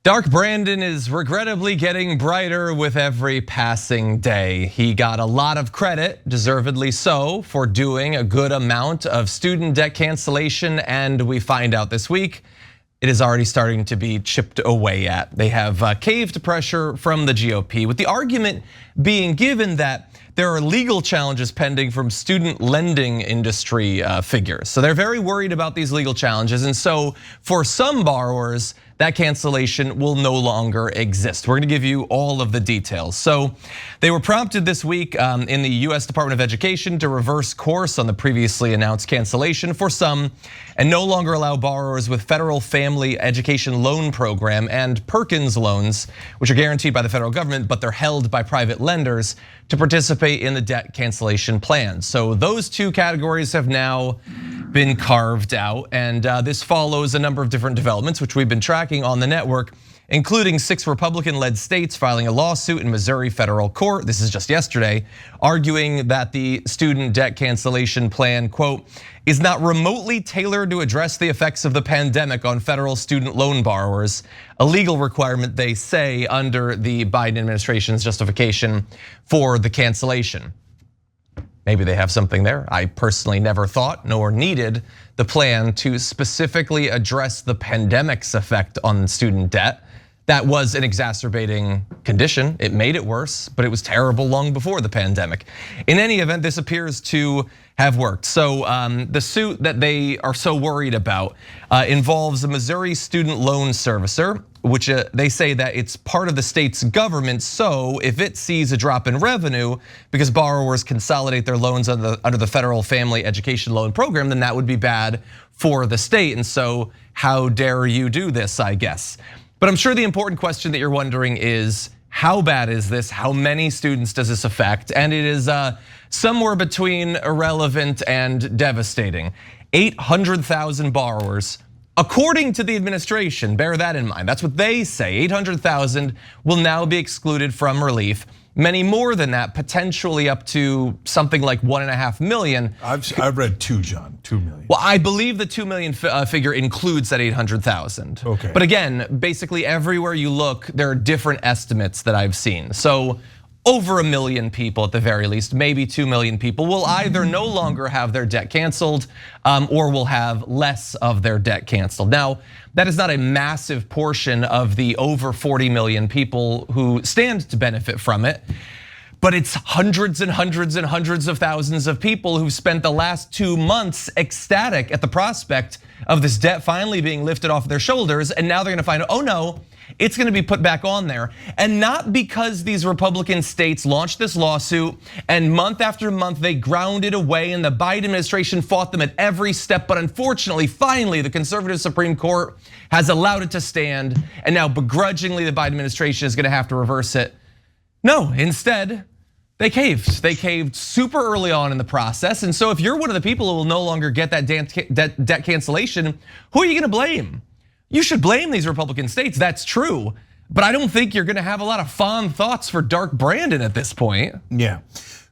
Dark Brandon is regrettably getting brighter with every passing day. He got a lot of credit, deservedly so, for doing a good amount of student debt cancellation, and we find out this week it is already starting to be chipped away at. They have caved to pressure from the GOP, with the argument being given that there are legal challenges pending from student lending industry figures. So they're very worried about these legal challenges, and so for some borrowers, that cancellation will no longer exist. We're gonna give you all of the details. So they were prompted this week in the US Department of Education to reverse course on the previously announced cancellation for some and no longer allow borrowers with federal family education loan program and Perkins loans, which are guaranteed by the federal government, but they're held by private lenders, to participate in the debt cancellation plan. So those two categories have now been carved out, and this follows a number of different developments which we've been tracking on the network, including 6 Republican-led states filing a lawsuit in Missouri federal court, this is just yesterday, arguing that the student debt cancellation plan, quote, is not remotely tailored to address the effects of the pandemic on federal student loan borrowers, a legal requirement, they say, under the Biden administration's justification for the cancellation. Maybe they have something there. I personally never thought nor needed the plan to specifically address the pandemic's effect on student debt. That was an exacerbating condition. It made it worse, but it was terrible long before the pandemic. In any event, this appears to have worked. So the suit that they are so worried about involves a Missouri student loan servicer, which they say that it's part of the state's government. So if it sees a drop in revenue because borrowers consolidate their loans under the federal family education loan program, then that would be bad for the state. And so how dare you do this, I guess. But I'm sure the important question that you're wondering is, how bad is this? How many students does this affect? And it is somewhere between irrelevant and devastating. 800,000 borrowers, according to the administration, bear that in mind. That's what they say. 800,000 will now be excluded from relief. Many more than that, potentially up to something like 1.5 million. I've read 2, John, 2 million. Well, I believe the 2 million figure includes that 800,000. Okay. But again, basically everywhere you look, there are different estimates that I've seen. So over 1 million people at the very least, maybe 2 million people will either no longer have their debt canceled or will have less of their debt canceled. Now, that is not a massive portion of the over 40 million people who stand to benefit from it, but it's hundreds and hundreds and hundreds of thousands of people who've spent the last 2 months ecstatic at the prospect of this debt finally being lifted off their shoulders, and now they're gonna find, oh no, it's gonna be put back on there. And not because these Republican states launched this lawsuit and month after month they ground it away and the Biden administration fought them at every step, but unfortunately, finally, the conservative Supreme Court has allowed it to stand, and now begrudgingly the Biden administration is gonna have to reverse it. No, instead, they caved. They caved super early on in the process, and so if you're one of the people who will no longer get that debt cancellation, who are you gonna blame? You should blame these Republican states, that's true. But I don't think you're gonna have a lot of fond thoughts for Dark Brandon at this point. Yeah,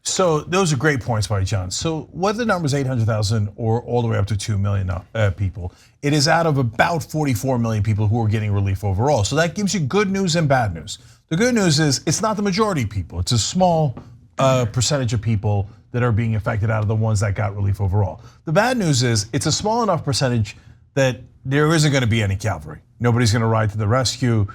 so those are great points by John. So whether the number is 800,000 or all the way up to 2 million people, it is out of about 44 million people who are getting relief overall. So that gives you good news and bad news. The good news is it's not the majority of people. It's a small percentage of people that are being affected out of the ones that got relief overall. The bad news is it's a small enough percentage that there isn't gonna be any cavalry. Nobody's gonna ride to the rescue,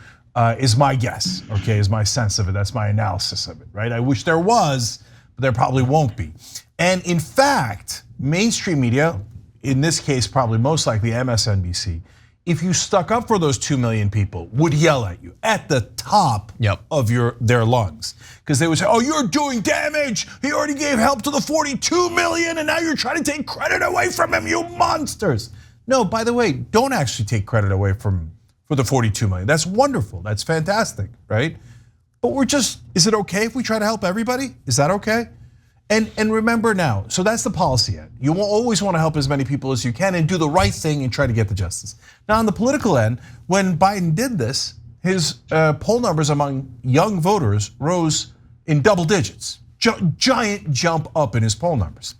is my guess, okay, is my sense of it. That's my analysis of it, right? I wish there was, but there probably won't be. And in fact, mainstream media, in this case, probably most likely MSNBC, if you stuck up for those 2 million people, would yell at you at the top of their lungs. Because they would say, oh, you're doing damage. He already gave help to the 42 million and now you're trying to take credit away from him, you monsters. No, by the way, don't actually take credit away for the 42 million. That's wonderful, that's fantastic, right? But is it okay if we try to help everybody? Is that okay? And remember now, so that's the policy end. You will always want to help as many people as you can and do the right thing and try to get the justice. Now on the political end, when Biden did this, his poll numbers among young voters rose in double digits. Giant jump up in his poll numbers.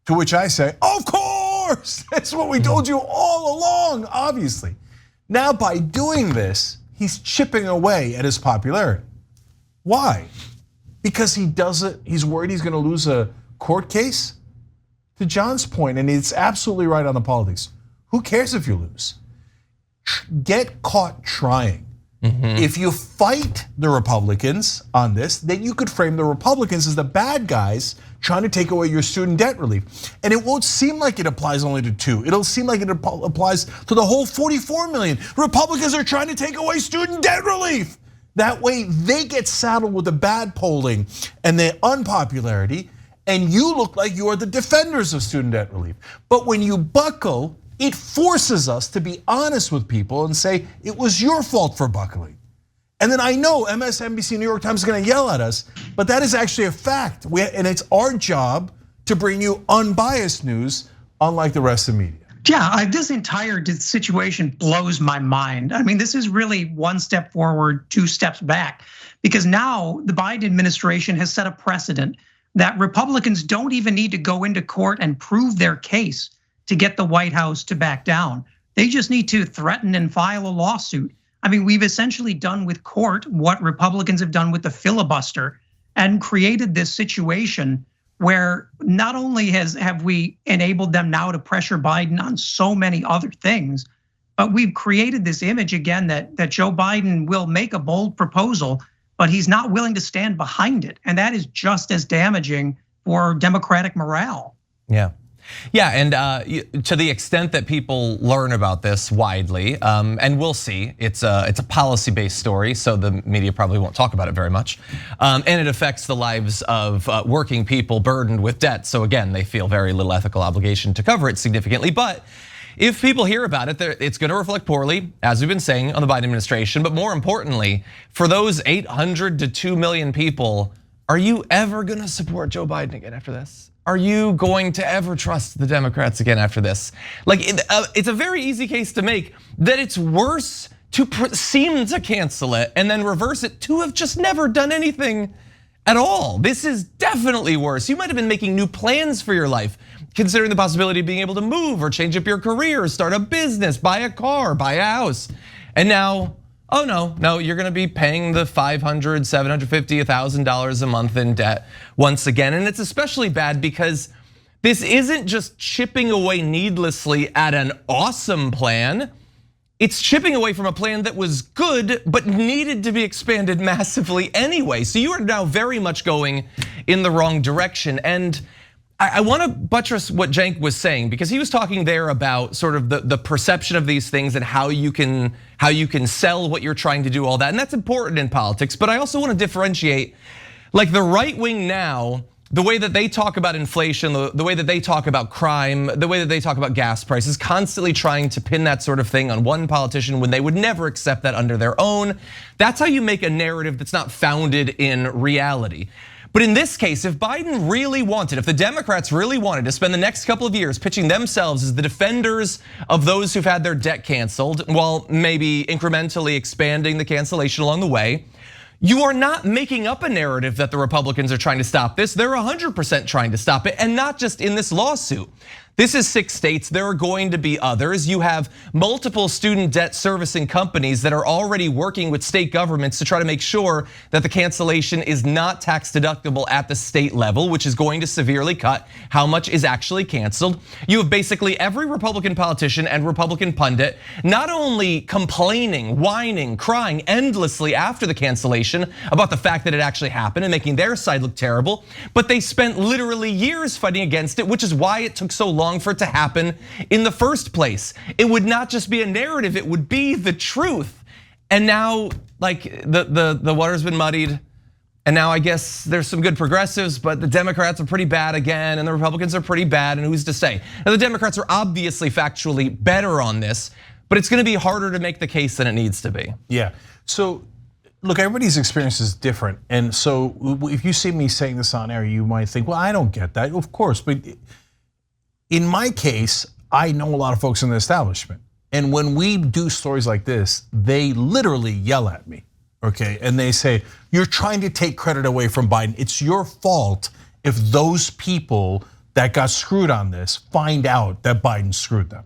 To which I say, of course, that's what we told you all along, obviously. Now by doing this, he's chipping away at his popularity. Why? Because he's worried he's gonna lose a court case? To John's point, and it's absolutely right on the politics, who cares if you lose? Get caught trying. If you fight the Republicans on this, then you could frame the Republicans as the bad guys trying to take away your student debt relief. And it won't seem like it applies only to 2. It'll seem like it applies to the whole 44 million. Republicans are trying to take away student debt relief. That way they get saddled with the bad polling and the unpopularity, and you look like you are the defenders of student debt relief. But when you buckle, it forces us to be honest with people and say, it was your fault for buckling. And then I know MSNBC, New York Times is gonna yell at us, but that is actually a fact. And it's our job to bring you unbiased news, unlike the rest of the media. Yeah, this entire situation blows my mind. I mean, this is really 1 step forward, 2 steps back, because now the Biden administration has set a precedent that Republicans don't even need to go into court and prove their case to get the White House to back down. They just need to threaten and file a lawsuit. I mean, we've essentially done with court what Republicans have done with the filibuster and created this situation where not only have we enabled them now to pressure Biden on so many other things, but we've created this image again that Joe Biden will make a bold proposal, but he's not willing to stand behind it. And that is just as damaging for Democratic morale. Yeah, and to the extent that people learn about this widely, and we'll see, it's a policy-based story, so the media probably won't talk about it very much, and it affects the lives of working people burdened with debt. So again, they feel very little ethical obligation to cover it significantly. But if people hear about it, it's going to reflect poorly, as we've been saying, on the Biden administration. But more importantly, for those 800 to 2 million people, are you ever going to support Joe Biden again after this? Are you going to ever trust the Democrats again after this? Like, it's a very easy case to make that it's worse to seem to cancel it and then reverse it to have just never done anything at all. This is definitely worse. You might have been making new plans for your life, considering the possibility of being able to move or change up your career, start a business, buy a car, buy a house. And now, oh no, you're gonna be paying the $500, $750, $1,000 a month in debt once again. And it's especially bad because this isn't just chipping away needlessly at an awesome plan. It's chipping away from a plan that was good, but needed to be expanded massively anyway. So you are now very much going in the wrong direction. And I want to buttress what Cenk was saying, because he was talking there about sort of the perception of these things and how you can sell what you're trying to do, all that. And that's important in politics, but I also want to differentiate, like the right wing now, the way that they talk about inflation, the way that they talk about crime, the way that they talk about gas prices, constantly trying to pin that sort of thing on one politician when they would never accept that under their own. That's how you make a narrative that's not founded in reality. But in this case, if Biden really wanted, if the Democrats really wanted to spend the next couple of years pitching themselves as the defenders of those who've had their debt canceled, while maybe incrementally expanding the cancellation along the way, you are not making up a narrative that the Republicans are trying to stop this. They're 100% trying to stop it, and not just in this lawsuit. This is 6 states, there are going to be others. You have multiple student debt servicing companies that are already working with state governments to try to make sure that the cancellation is not tax deductible at the state level, which is going to severely cut how much is actually canceled. You have basically every Republican politician and Republican pundit not only complaining, whining, crying endlessly after the cancellation about the fact that it actually happened and making their side look terrible, but they spent literally years fighting against it, which is why it took so long for it to happen in the first place. It would not just be a narrative, it would be the truth. And now, like, the water's been muddied, and now I guess there's some good progressives, but the Democrats are pretty bad again, and the Republicans are pretty bad, and who's to say? Now the Democrats are obviously factually better on this, but it's gonna be harder to make the case than it needs to be. Yeah, so look, everybody's experience is different. And so if you see me saying this on air, you might think, well, I don't get that, of course, but in my case, I know a lot of folks in the establishment. And when we do stories like this, they literally yell at me, okay? And they say, you're trying to take credit away from Biden. It's your fault if those people that got screwed on this find out that Biden screwed them.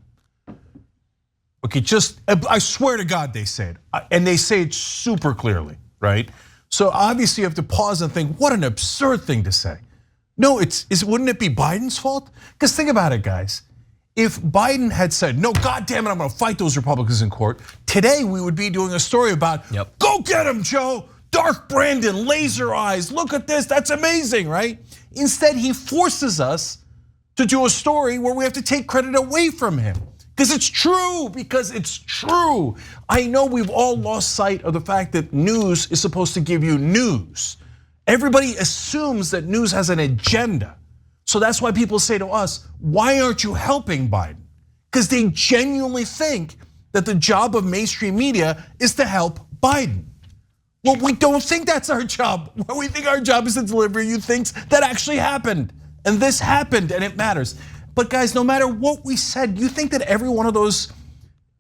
Okay, I swear to God they say it. And they say it super clearly, right? So obviously you have to pause and think, what an absurd thing to say. No, wouldn't it be Biden's fault? Because think about it, guys. If Biden had said, no, God damn it, I'm gonna fight those Republicans in court, today we would be doing a story about, go get him, Joe. Dark Brandon, laser eyes, look at this, that's amazing, right? Instead, he forces us to do a story where we have to take credit away from him. Because it's true. I know we've all lost sight of the fact that news is supposed to give you news. Everybody assumes that news has an agenda. So that's why people say to us, why aren't you helping Biden? Because they genuinely think that the job of mainstream media is to help Biden. Well, we don't think that's our job. We think our job is to deliver you things that actually happened. And this happened and it matters. But guys, no matter what we said, you think that every one of those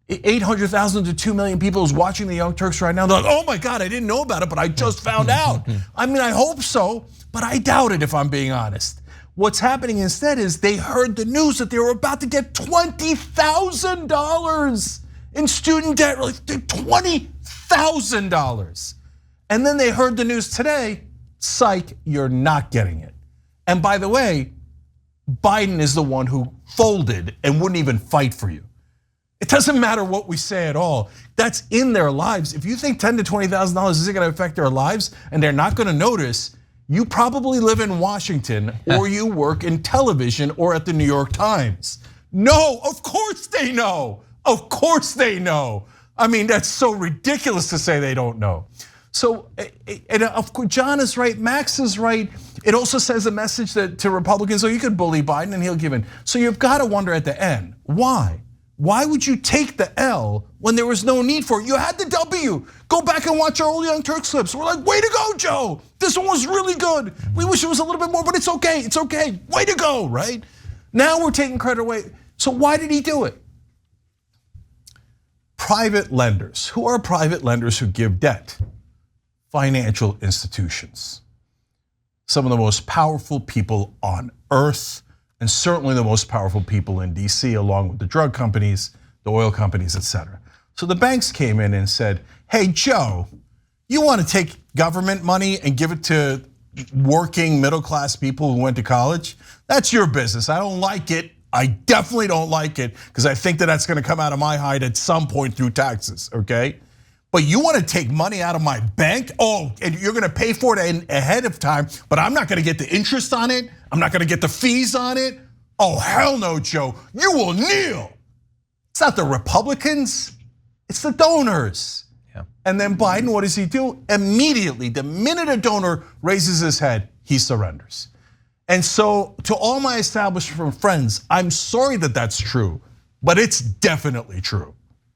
800,000 to 2 million people who's watching the Young Turks right now, they're like, oh my God, I didn't know about it, but I just found out. I mean, I hope so, but I doubt it if I'm being honest. What's happening instead is they heard the news that they were about to get $20,000 in student debt, like $20,000. And then they heard the news today, psych, you're not getting it. And by the way, Biden is the one who folded and wouldn't even fight for you. It doesn't matter what we say at all. That's in their lives. If you think $10,000 to $20,000 isn't gonna affect their lives and they're not gonna notice, you probably live in Washington or you work in television or at the New York Times. No, of course they know. Of course they know. I mean, that's so ridiculous to say they don't know. So, and of course, John is right, Max is right. It also says a message to Republicans, so you could bully Biden and he'll give in. So you've got to wonder at the end, why? Why would you take the L when there was no need for it? You had the W. Go back and watch our old Young Turks clips. We're like, way to go, Joe. This one was really good. We wish it was a little bit more, but it's okay, it's okay. Way to go, right? Now we're taking credit away. So why did he do it? Private lenders. Who are private lenders who give debt? Financial institutions. Some of the most powerful people on earth, and certainly the most powerful people in DC, along with the drug companies, the oil companies, etc. So the banks came in and said, hey, Joe, you want to take government money and give it to working middle-class people who went to college? That's your business. I don't like it. I definitely don't like it because I think that that's going to come out of my hide at some point through taxes, okay? But you want to take money out of my bank? Oh, and you're going to pay for it ahead of time, but I'm not going to get the interest on it. I'm not going to get the fees on it. Oh, hell no, Joe. You will kneel. It's not the Republicans, it's the donors. Yeah. And then Biden, what does he do? Immediately, the minute a donor raises his head, he surrenders. And so to all my establishment friends, I'm sorry that that's true, but it's definitely true.